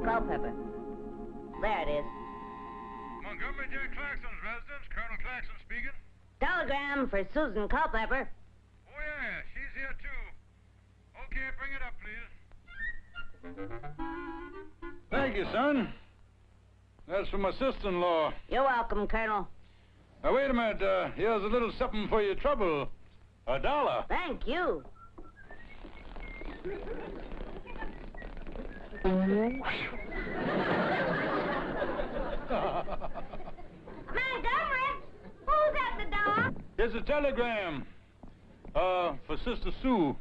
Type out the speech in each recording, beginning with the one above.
Culpepper. There it is. Montgomery J. Klaxon's residence. Colonel Klaxon speaking. Telegram for Susan Culpepper. Oh, yeah, she's here, too. Okay, bring it up, please. Thank you, son. That's for my sister-in-law. You're welcome, Colonel. Now, wait a minute. Here's a little something for your trouble. $1. Thank you. Montgomery, who's at the door? Here's a telegram. For Sister Sue.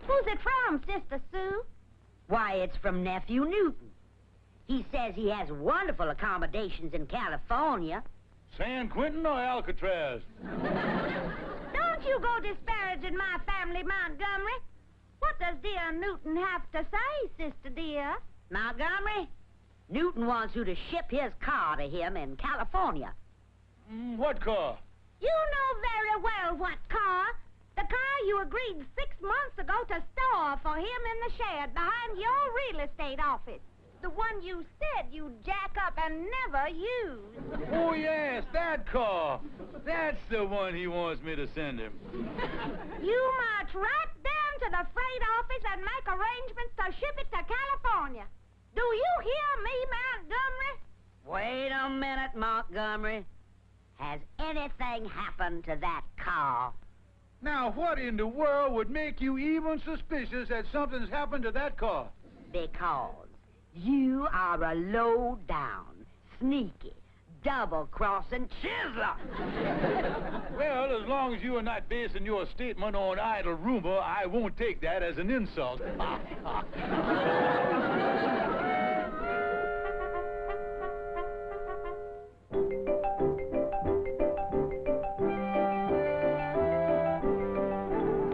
Who's it from, Sister Sue? Why, it's from Nephew Newton. He says he has wonderful accommodations in California. San Quentin or Alcatraz? Don't you go disparaging my family, Montgomery. What does dear Newton have to say, sister dear? Montgomery, Newton wants you to ship his car to him in California. What car? You know very well what car. The car you agreed 6 months ago to store for him in the shed behind your real estate office. The one you said you'd jack up and never use. Oh, yes, that car. That's the one he wants me to send him. You march right down to the freight office and make arrangements to ship it to California. Do you hear me, Montgomery? Wait a minute, Montgomery. Has anything happened to that car? Now, what in the world would make you even suspicious that something's happened to that car? Because you are a low-down, sneaky, double-crossing chiseler. Well, as long as you are not basing your statement on idle rumor, I won't take that as an insult.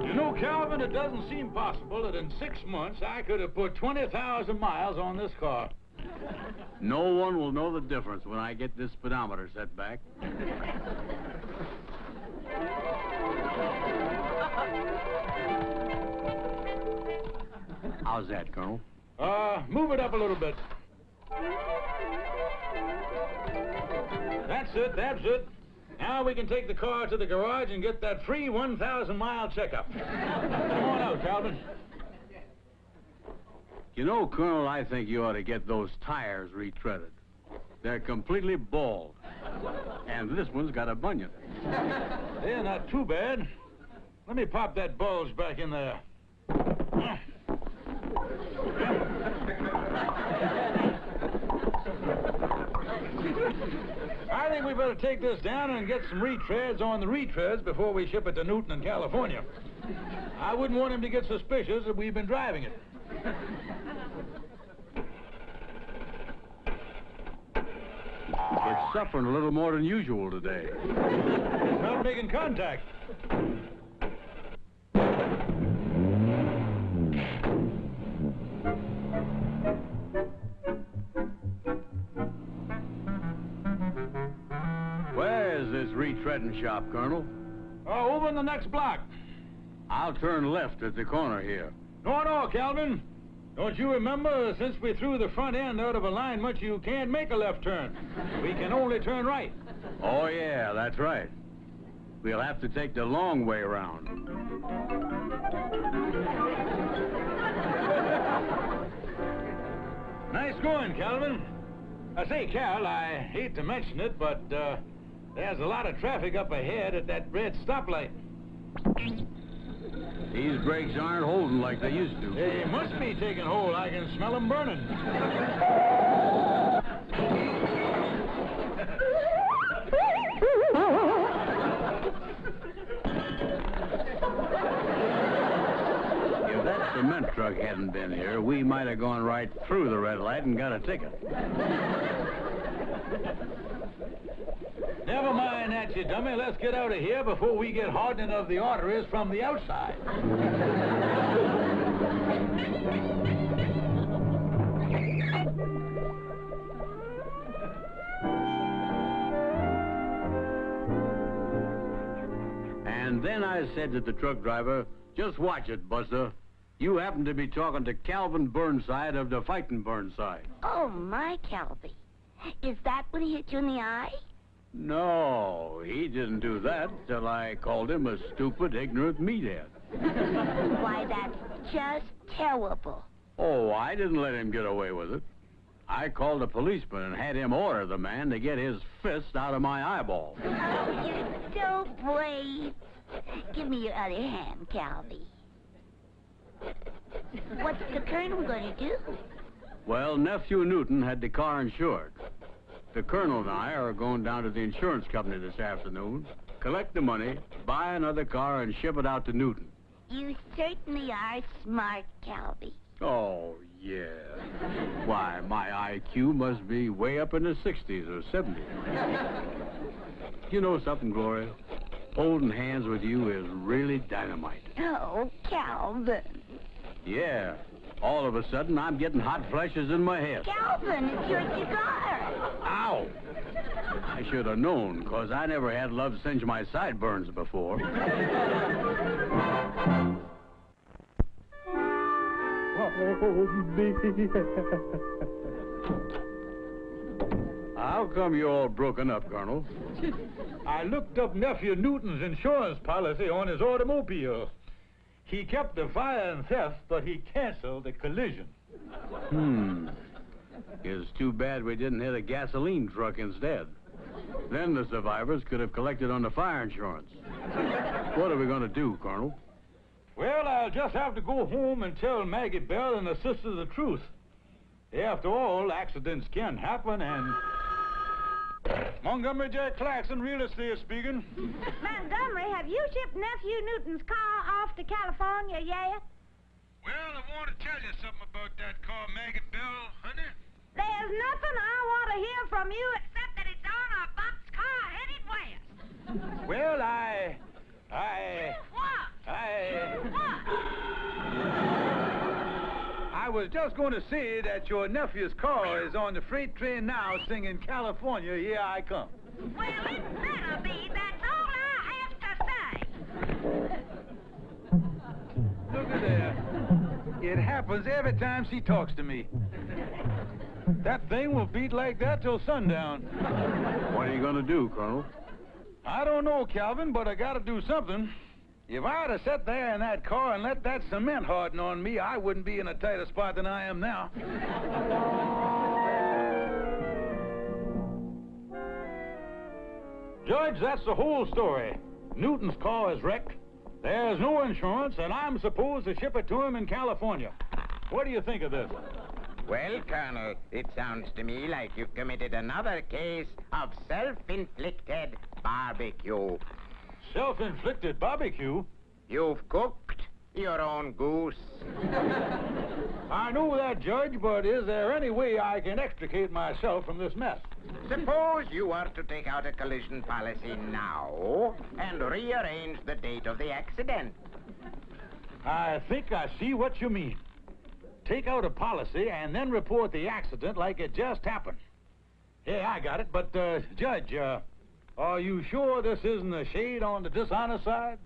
You know, Calvin, it doesn't seem possible that in 6 months I could have put 20,000 miles on this car. No one will know the difference when I get this speedometer set back. How's that, Colonel? Move it up a little bit. That's it, that's it. Now we can take the car to the garage and get that free 1,000-mile checkup. Come on out, Calvin. You know, Colonel, I think you ought to get those tires retreaded. They're completely bald. And this one's got a bunion. They're not too bad. Let me pop that bulge back in there. I think we better take this down and get some retreads on the retreads before we ship it to Newton in California. I wouldn't want him to get suspicious that we've been driving it. It's suffering a little more than usual today. It's not making contact. Where's this retreading shop, Colonel? Oh, over in the next block. I'll turn left at the corner here. No, Calvin. Don't you remember, since we threw the front end out of alignment, you can't make a left turn. We can only turn right. Oh, yeah, that's right. We'll have to take the long way around. Nice going, Calvin. I say, Cal, I hate to mention it, but there's a lot of traffic up ahead at that red stoplight. These brakes aren't holding like they used to. They must be taking hold. I can smell them burning. cement truck hadn't been here, we might have gone right through the red light and got a ticket. Never mind that, you dummy. Let's get out of here before we get hardening of the arteries from the outside. And then I said to the truck driver, just watch it, Buster. You happen to be talking to Calvin Burnside of the Fightin' Burnside. Oh, my Calby. Is that when he hit you in the eye? No, he didn't do that till I called him a stupid, ignorant meathead. Why, that's just terrible. Oh, I didn't let him get away with it. I called a policeman and had him order the man to get his fist out of my eyeball. Oh, you're so brave. Give me your other hand, Calby. What's the colonel going to do? Well, Nephew Newton had the car insured. The colonel and I are going down to the insurance company this afternoon, collect the money, buy another car, and ship it out to Newton. You certainly are smart, Calby. Oh, yeah. Why, my IQ must be way up in the 60s or 70s. You know something, Gloria? Holding hands with you is really dynamite. Oh, Calvin. Yeah. All of a sudden, I'm getting hot flashes in my head. Calvin, it's your cigar. Ow! I should have known, because I never had love singe my sideburns before. How come you're all broken up, Colonel? I looked up Nephew Newton's insurance policy on his automobile. He kept the fire and theft, but he canceled the collision. It's too bad we didn't hit a gasoline truck instead. Then the survivors could have collected on the fire insurance. What are we going to do, Colonel? Well, I'll just have to go home and tell Maggie Bell and the sister the truth. After all, accidents can happen, and... Montgomery J. Klaxon, real estate speaking. Montgomery, have you shipped Nephew Newton's car off to California yet? Well, I want to tell you something about that car, Maggie Bell, honey. There's nothing I want to hear from you except that it's on a boxcar headed west. Well, I was just going to say that your nephew's car is on the freight train now singing California, Here I Come. Well, it better be. That's all I have to say. Look at there. It happens every time she talks to me. That thing will beat like that till sundown. What are you going to do, Colonel? I don't know, Calvin, but I got to do something. If I'd have sat there in that car and let that cement harden on me, I wouldn't be in a tighter spot than I am now. Judge, that's the whole story. Newton's car is wrecked. There's no insurance, and I'm supposed to ship it to him in California. What do you think of this? Well, Colonel, it sounds to me like you've committed another case of self-inflicted barbecue. Self-inflicted barbecue? You've cooked your own goose. I know that, Judge, but is there any way I can extricate myself from this mess? Suppose you were to take out a collision policy now and rearrange the date of the accident. I think I see what you mean. Take out a policy and then report the accident like it just happened. Yeah, I got it, but, Judge, are you sure this isn't a shade on the dishonest side?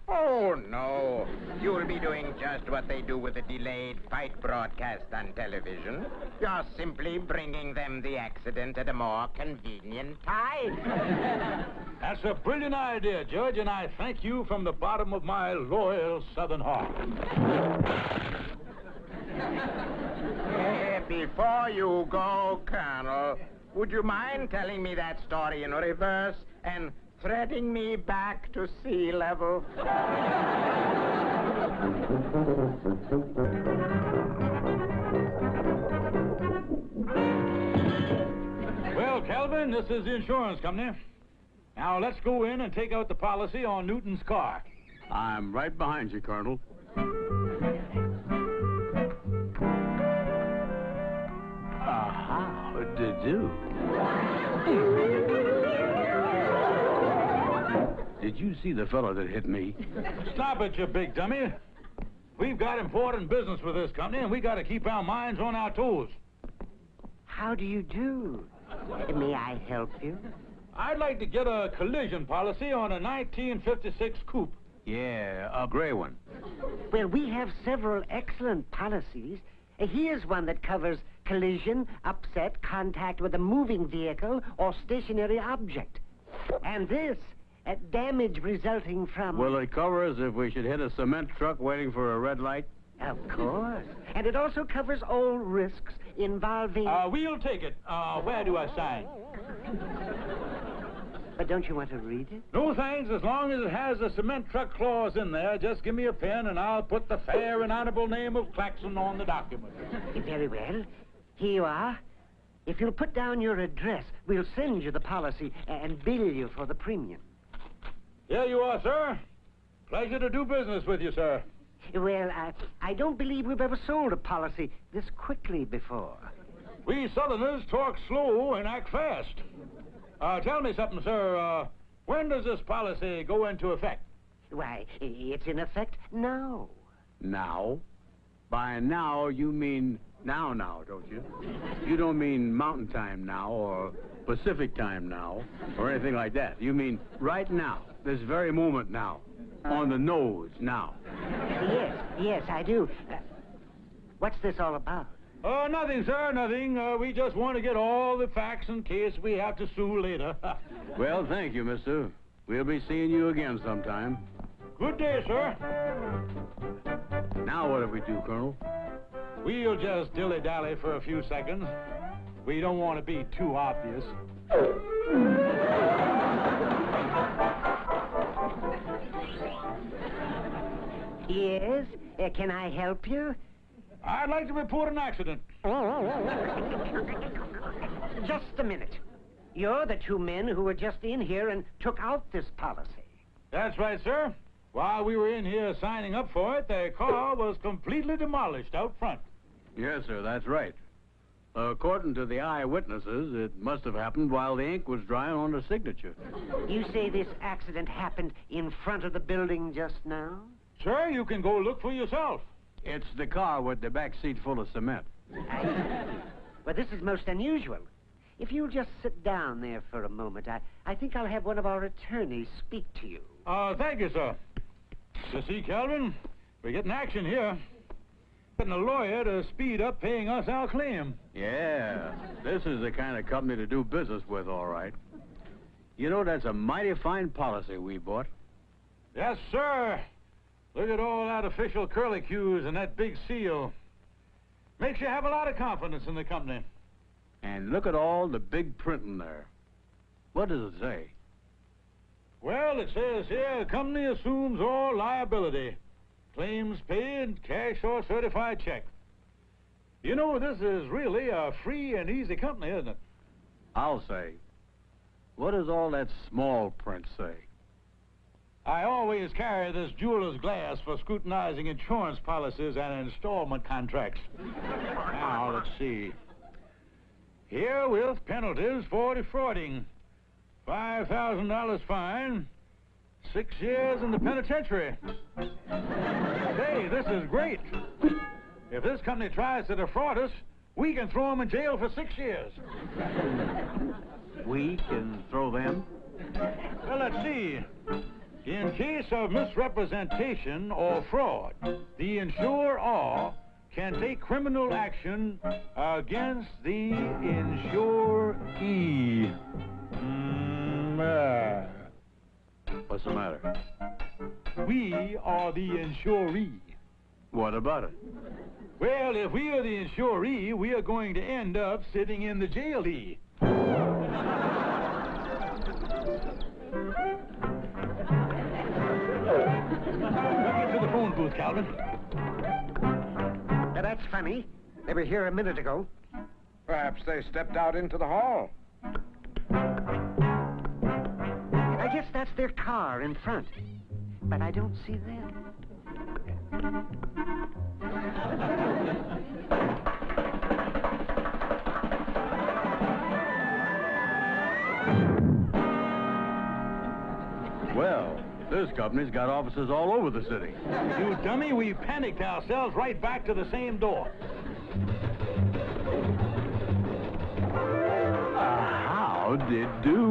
Oh, no. You'll be doing just what they do with a delayed fight broadcast on television. You're simply bringing them the accident at a more convenient time. That's a brilliant idea, Judge, and I thank you from the bottom of my loyal Southern heart. Before you go, Colonel, would you mind telling me that story in reverse and threading me back to sea level? Well, Calvin, this is the insurance company. Now, let's go in and take out the policy on Newton's car. I'm right behind you, Colonel. do? Did you see the fellow that hit me? Stop it, you big dummy. We've got important business with this company, and we got to keep our minds on our toes. How do you do? May I help you? I'd like to get a collision policy on a 1956 coupe. Yeah, a gray one. Well, we have several excellent policies. Here's one that covers collision, upset, contact with a moving vehicle or stationary object. And this, damage resulting from... Will it cover us if we should hit a cement truck waiting for a red light? Of course. And it also covers all risks involving... We'll take it. Where do I sign? But don't you want to read it? No thanks, as long as it has a cement truck clause in there. Just give me a pen and I'll put the fair and honorable name of Klaxon on the document. Very well. Here you are. If you'll put down your address, we'll send you the policy and bill you for the premium. Here you are, sir. Pleasure to do business with you, sir. Well, I don't believe we've ever sold a policy this quickly before. We Southerners talk slow and act fast. Tell me something, sir. When does this policy go into effect? Why, it's in effect now. Now? By now, you mean now, don't you? You don't mean mountain time now or Pacific time now or anything like that. You mean right now, this very moment now, on the nose now. Yes, I do. What's this all about? Nothing, sir, nothing. We just want to get all the facts in case we have to sue later. Well, thank you, mister. We'll be seeing you again sometime. Good day, sir. Now what do we do, Colonel? We'll just dilly-dally for a few seconds. We don't want to be too obvious. Yes? Can I help you? I'd like to report an accident. Just a minute. You're the two men who were just in here and took out this policy. That's right, sir. While we were in here signing up for it, their car was completely demolished out front. Yes, sir, that's right. According to the eyewitnesses, it must have happened while the ink was drying on the signature. You say this accident happened in front of the building just now? Sir, you can go look for yourself. It's the car with the back seat full of cement. Well, this is most unusual. If you'll just sit down there for a moment, I think I'll have one of our attorneys speak to you. Thank you, sir. You see, Calvin, we're getting action here. Getting a lawyer to speed up paying us our claim. Yeah, this is the kind of company to do business with, all right. You know, that's a mighty fine policy we bought. Yes, sir. Look at all that official curlicues and that big seal. Makes you have a lot of confidence in the company. And look at all the big printing there. What does it say? Well, it says here, the company assumes all liability. Claims paid, cash or certified check. You know, this is really a free and easy company, isn't it? I'll say. What does all that small print say? I always carry this jeweler's glass for scrutinizing insurance policies and installment contracts. Now, let's see. Here with penalties for defrauding. $5,000 fine. 6 years in the penitentiary. Hey, this is great. If this company tries to defraud us, we can throw them in jail for 6 years. We can throw them? Well, let's see. In case of misrepresentation or fraud, the insurer can take criminal action against the insuree. What's the matter? We are the insuree. What about it? Well, if we are the insuree, we are going to end up sitting in the jailee. Get to the phone booth, Calvin. Now, that's funny. They were here a minute ago. Perhaps they stepped out into the hall. I guess that's their car in front. But I don't see them. this company's got offices all over the city. You dummy, we panicked ourselves right back to the same door. How did do?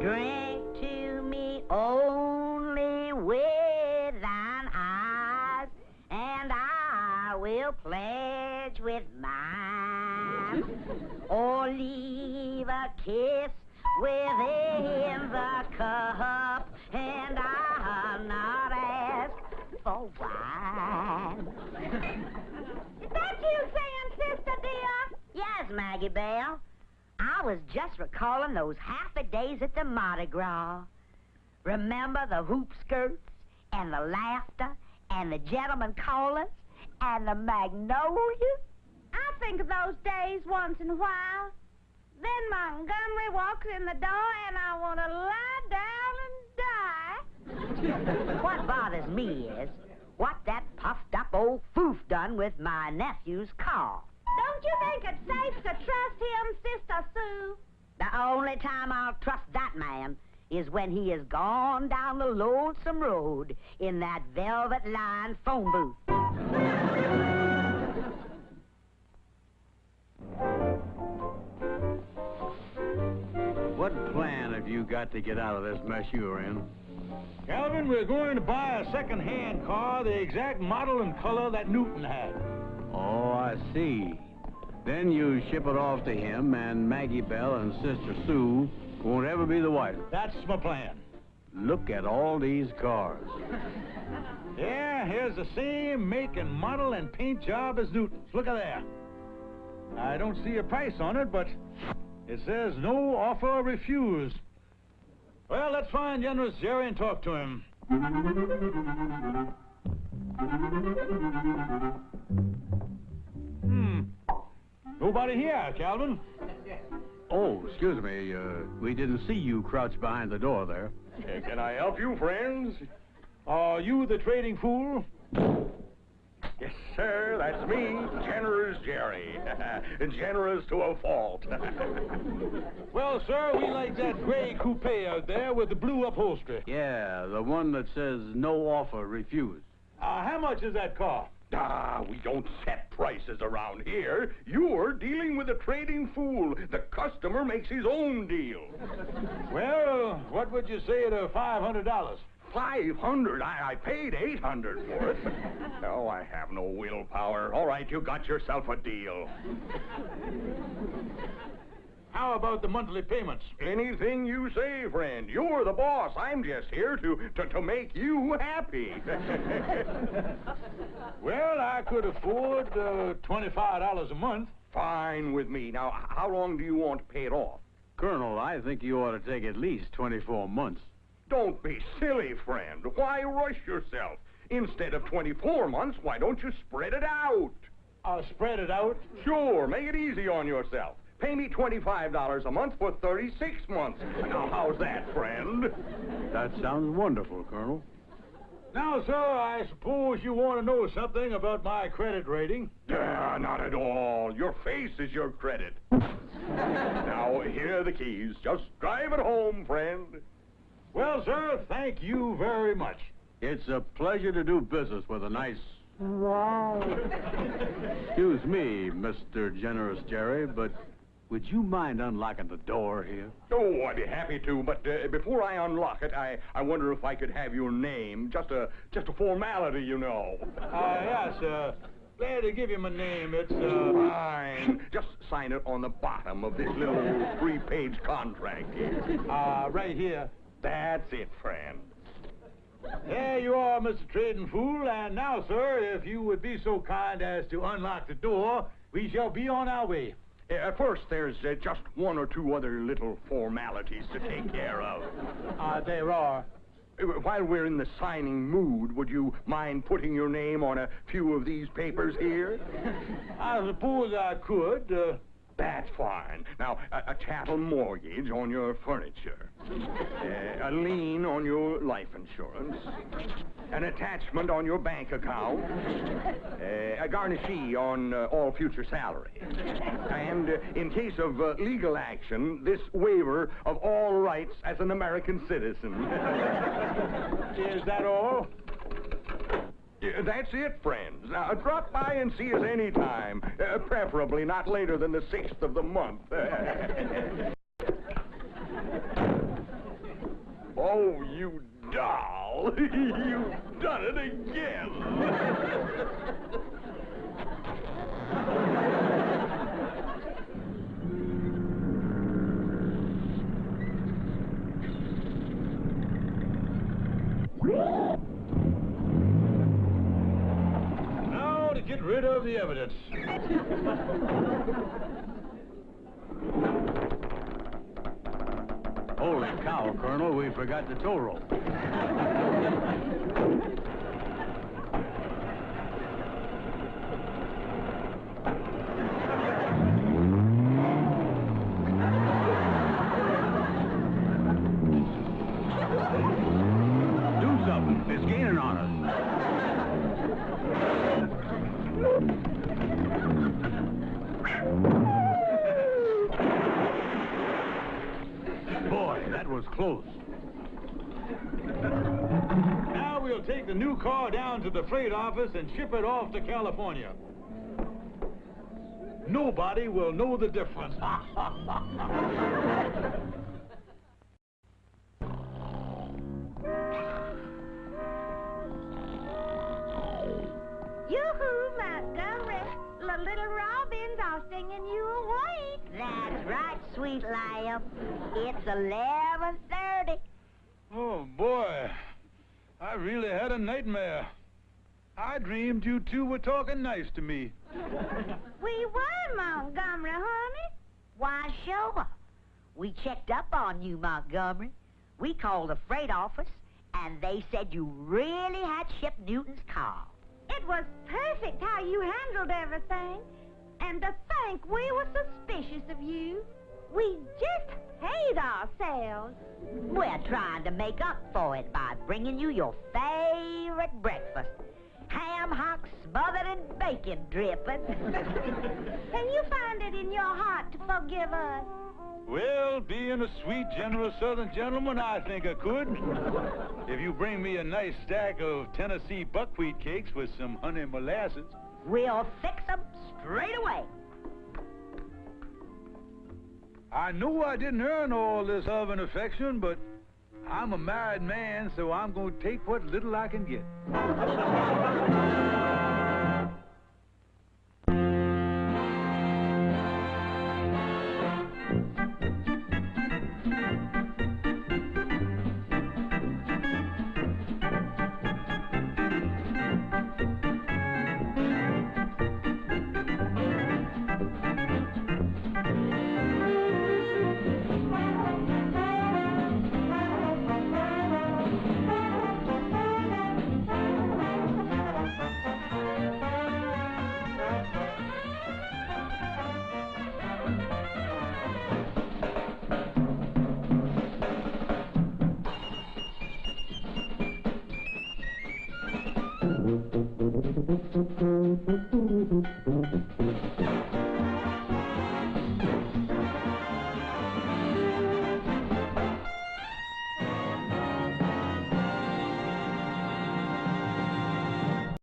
Drink to me only with thine eyes, and I will pledge with mine, or leave a kiss within the cup, and I'll not ask for wine. Is that you saying, Sister dear? Yes, Maggie Bell. I was just recalling those happy days at the Mardi Gras. Remember the hoop skirts, and the laughter, and the gentlemen callers, and the magnolias? I think of those days once in a while. Then Montgomery walks in the door, and I want to lie down and die. What bothers me is what that puffed-up old foof done with my nephew's car. Don't you think it's safe to trust him, Sister Sue? The only time I'll trust that man is when he has gone down the lonesome road in that velvet-lined phone booth. What plan have you got to get out of this mess you're in? Calvin, we're going to buy a second-hand car, the exact model and color that Newton had. Oh, I see. Then you ship it off to him, and Maggie Bell and Sister Sue won't ever be the wiser. That's my plan. Look at all these cars. Yeah, here's the same make and model and paint job as Newton's. Look at there. I don't see a price on it, but it says no offer refused. Well, let's find Generous Jerry and talk to him. Nobody here, Calvin. Oh, excuse me. We didn't see you crouched behind the door there. Can I help you, friends? Are you the trading fool? Yes, sir, that's me, Generous Jerry. Generous to a fault. Well, sir, we like that gray coupe out there with the blue upholstery. Yeah, the one that says no offer refused. How much is that car? We don't set prices around here. You're dealing with a trading fool. The customer makes his own deal. Well, what would you say to $500? $500? I paid $800 for it. No, I have no willpower. All right, you got yourself a deal. How about the monthly payments? Anything you say, friend. You're the boss. I'm just here to make you happy. Well, I could afford $25 a month. Fine with me. Now, how long do you want to pay it off? Colonel, I think you ought to take at least 24 months. Don't be silly, friend. Why rush yourself? Instead of 24 months, why don't you spread it out? Spread it out? Sure, make it easy on yourself. Pay me $25 a month for 36 months. Now, how's that, friend? That sounds wonderful, Colonel. Now, sir, I suppose you want to know something about my credit rating? Not at all. Your face is your credit. Now, here are the keys. Just drive it home, friend. Well, sir, thank you very much. It's a pleasure to do business with a nice... Wow. Excuse me, Mr. Generous Jerry, but would you mind unlocking the door here? Oh, I'd be happy to, but before I unlock it, I wonder if I could have your name. Just a formality, you know. Yes, glad to give you my name. It's, Fine. Just sign it on the bottom of this little 3-page contract here. right here. That's it, friend. There you are, Mr. Trading Fool. And now, sir, if you would be so kind as to unlock the door, we shall be on our way. First, there's just one or two other little formalities to take care of. There are. While we're in the signing mood, would you mind putting your name on a few of these papers here? I suppose I could. That's fine. Now, a chattel mortgage on your furniture, a lien on your life insurance, an attachment on your bank account, a garnishee on all future salary, and in case of legal action, this waiver of all rights as an American citizen. Is that all? Yeah, that's it, friends. Now, drop by and see us anytime, preferably not later than the 6th of the month. Oh, you doll. You've done it again. Now to get rid of the evidence. Holy cow, Colonel, we forgot the tow rope. Do something. It's gaining on us. Boy, that was close. Now we'll take the new car down to the freight office and ship it off to California. Nobody will know the difference. Yoo-hoo, Montgomery. The little robins are singing you awake. That's right, sweet lamb. It's 11:30. Oh, boy. I really had a nightmare. I dreamed you two were talking nice to me. We were, Montgomery, honey. Why, sure. We checked up on you, Montgomery. We called the freight office, and they said you really had shipped Newton's car. It was perfect how you handled everything. And to think we were suspicious of you. We just hate ourselves. We're trying to make up for it by bringing you your favorite breakfast. Ham hocks smothered in bacon dripping. Can you find it in your heart to forgive us? Well, being a sweet, generous Southern gentleman, I think I could. If you bring me a nice stack of Tennessee buckwheat cakes with some honey molasses. We'll fix them straight away. I know I didn't earn all this love and affection, but I'm a married man, so I'm going to take what little I can get.